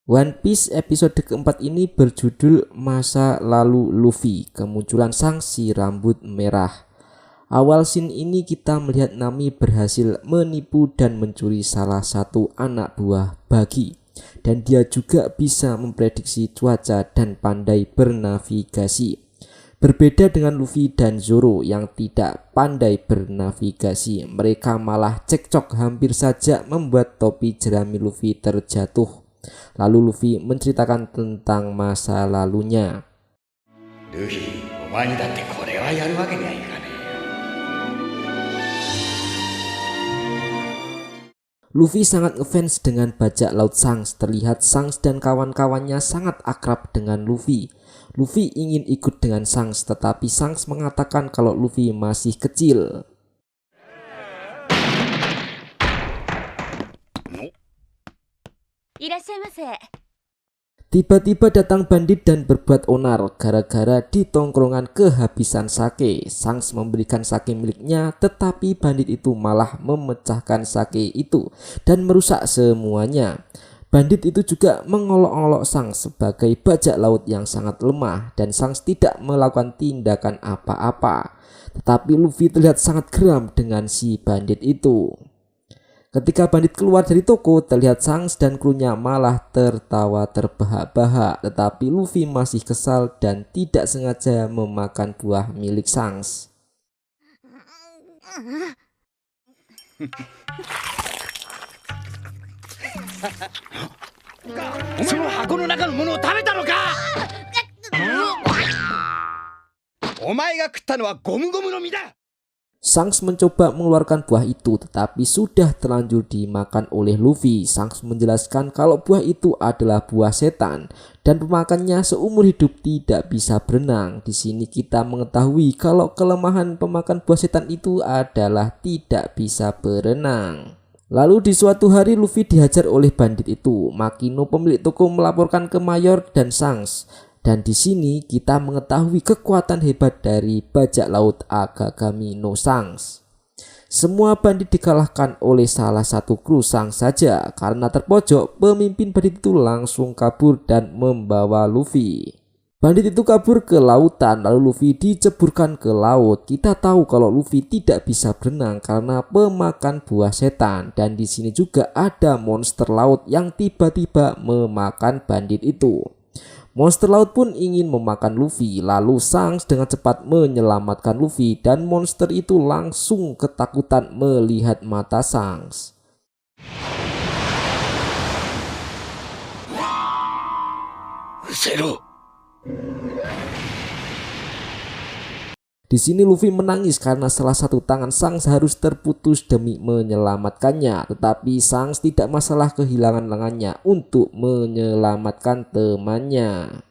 One Piece episode keempat ini berjudul Masa Lalu Luffy, kemunculan sang si rambut merah. Awal scene ini kita melihat Nami berhasil menipu dan mencuri salah satu anak buah Buggy. Dan dia juga bisa memprediksi cuaca dan pandai bernavigasi. Berbeda dengan Luffy dan Zoro yang tidak pandai bernavigasi, mereka malah cekcok hampir saja membuat topi jerami Luffy terjatuh. Lalu Luffy menceritakan tentang masa lalunya. Luffy, omae ni datte kore wa yaru wake ni ai ka ne. Luffy sangat ngefans dengan bajak laut Shanks. Terlihat Shanks dan kawan-kawannya sangat akrab dengan Luffy. Luffy ingin ikut dengan Shanks, tetapi Shanks mengatakan kalau Luffy masih kecil. Tiba-tiba datang bandit dan berbuat onar gara-gara di tongkrongan kehabisan sake. Shanks memberikan sake miliknya, tetapi bandit itu malah memecahkan sake itu dan merusak semuanya. Bandit itu juga mengolok-olok Shanks sebagai bajak laut yang sangat lemah dan Shanks tidak melakukan tindakan apa-apa. Tetapi Luffy terlihat sangat geram dengan si bandit itu. Ketika bandit keluar dari toko, terlihat Shanks dan krunya malah tertawa terbahak-bahak. Tetapi Luffy masih kesal dan tidak sengaja memakan buah milik Shanks. Sono hako no naka no mono o tabeta no ka? Omae ga kutta no wa gomu-gomu no mi da. Shanks mencoba mengeluarkan buah itu, tetapi sudah terlanjur dimakan oleh Luffy. Shanks menjelaskan kalau buah itu adalah buah setan dan pemakannya seumur hidup tidak bisa berenang. Di sini kita mengetahui kalau kelemahan pemakan buah setan itu adalah tidak bisa berenang. Lalu di suatu hari Luffy dihajar oleh bandit itu. Makino pemilik toko melaporkan ke Mayor dan Shanks. Dan di sini kita mengetahui kekuatan hebat dari bajak laut Akagami no Shanks. Semua bandit dikalahkan oleh salah satu kru Shanks saja. Karena terpojok, pemimpin bandit itu langsung kabur dan membawa Luffy. Bandit itu kabur ke lautan, lalu Luffy diceburkan ke laut. Kita tahu kalau Luffy tidak bisa berenang karena pemakan buah setan. Dan di sini juga ada monster laut yang tiba-tiba memakan bandit itu. Monster laut pun ingin memakan Luffy, lalu Shanks dengan cepat menyelamatkan Luffy dan monster itu langsung ketakutan melihat mata Shanks. Zero. Di sini Luffy menangis karena salah satu tangan Shanks harus terputus demi menyelamatkannya. Tetapi Shanks tidak masalah kehilangan lengannya untuk menyelamatkan temannya.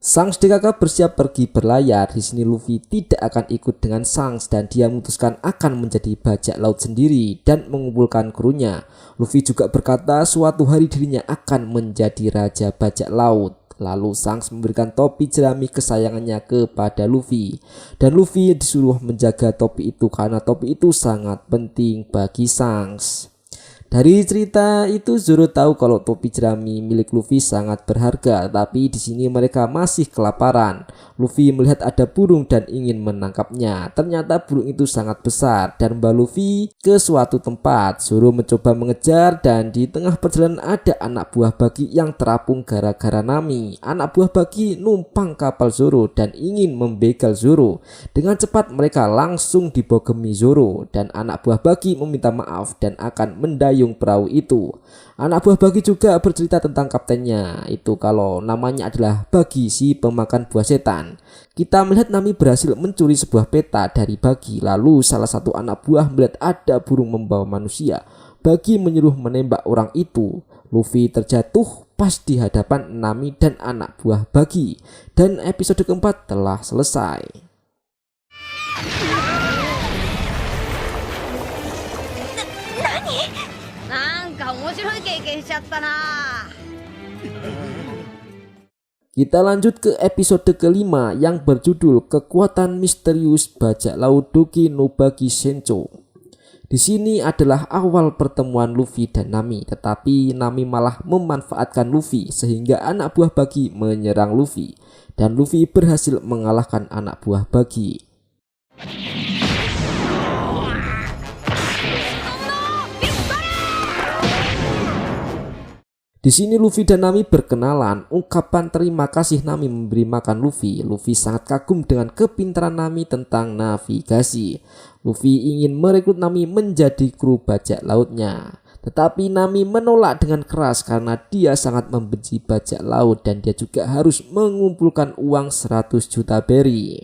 Shanks dan kakak bersiap pergi berlayar. Di sini Luffy tidak akan ikut dengan Shanks dan dia memutuskan akan menjadi bajak laut sendiri dan mengumpulkan krunya. Luffy juga berkata suatu hari dirinya akan menjadi raja bajak laut. Lalu Shanks memberikan topi jerami kesayangannya kepada Luffy. Dan Luffy disuruh menjaga topi itu karena topi itu sangat penting bagi Shanks. Dari cerita itu Zoro tahu kalau topi jerami milik Luffy sangat berharga, tapi di sini mereka masih kelaparan. Luffy melihat ada burung dan ingin menangkapnya. Ternyata burung itu sangat besar dan membawa Luffy ke suatu tempat. Zoro mencoba mengejar dan di tengah perjalanan ada anak buah Buggy yang terapung gara-gara Nami. Anak buah Buggy numpang kapal Zoro dan ingin membegal Zoro. Dengan cepat mereka langsung dibogemi Zoro dan anak buah Buggy meminta maaf dan akan mendayung perahu itu. Anak buah Buggy juga bercerita tentang kaptennya itu kalau namanya adalah Buggy si pemakan buah setan. Kita melihat Nami berhasil mencuri sebuah peta dari Buggy. Lalu salah satu anak buah melihat ada burung membawa manusia. Buggy menyuruh menembak orang itu. Luffy terjatuh pas di hadapan Nami dan anak buah Buggy. Dan episode keempat telah selesai. Kita lanjut ke episode kelima yang berjudul Kekuatan Misterius Bajak Laut Doki no Bagi Sencho. Di sini adalah awal pertemuan Luffy dan Nami, tetapi Nami malah memanfaatkan Luffy sehingga anak buah Bagi menyerang Luffy dan Luffy berhasil mengalahkan anak buah Bagi. Di sini Luffy dan Nami berkenalan. Ungkapan terima kasih Nami memberi makan Luffy. Luffy sangat kagum dengan kepintaran Nami tentang navigasi. Luffy ingin merekrut Nami menjadi kru bajak lautnya. Tetapi Nami menolak dengan keras karena dia sangat membenci bajak laut dan dia juga harus mengumpulkan uang 100 juta berry.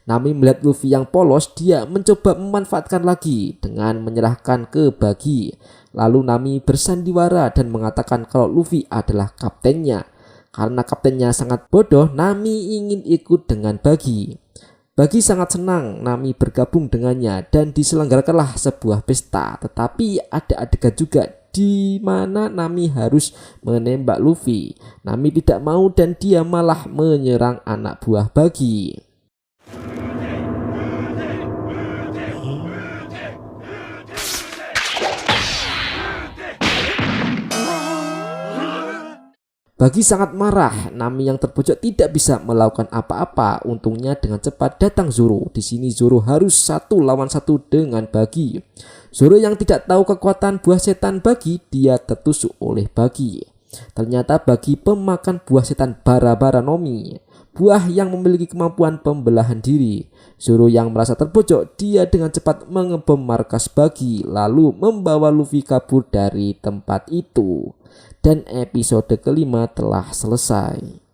Nami melihat Luffy yang polos, dia mencoba memanfaatkan lagi dengan menyerahkan ke Bagi. Lalu Nami bersandiwara dan mengatakan kalau Luffy adalah kaptennya. Karena kaptennya sangat bodoh, Nami ingin ikut dengan Bagi. Bagi sangat senang Nami bergabung dengannya dan diselenggarakanlah sebuah pesta. Tetapi ada adegan juga di mana Nami harus menembak Luffy. Nami tidak mau dan dia malah menyerang anak buah Bagi. Bagi sangat marah, Nami yang terpojok tidak bisa melakukan apa-apa. Untungnya dengan cepat datang Zoro. Di sini Zoro harus 1 lawan 1 dengan Bagi. Zoro yang tidak tahu kekuatan buah setan Bagi, dia tertusuk oleh Bagi. Ternyata Bagi pemakan buah setan Bara-bara Nomi, buah yang memiliki kemampuan pembelahan diri. Zoro yang merasa terpojok, dia dengan cepat mengebom markas Bagi lalu membawa Luffy kabur dari tempat itu. Dan episode kelima telah selesai.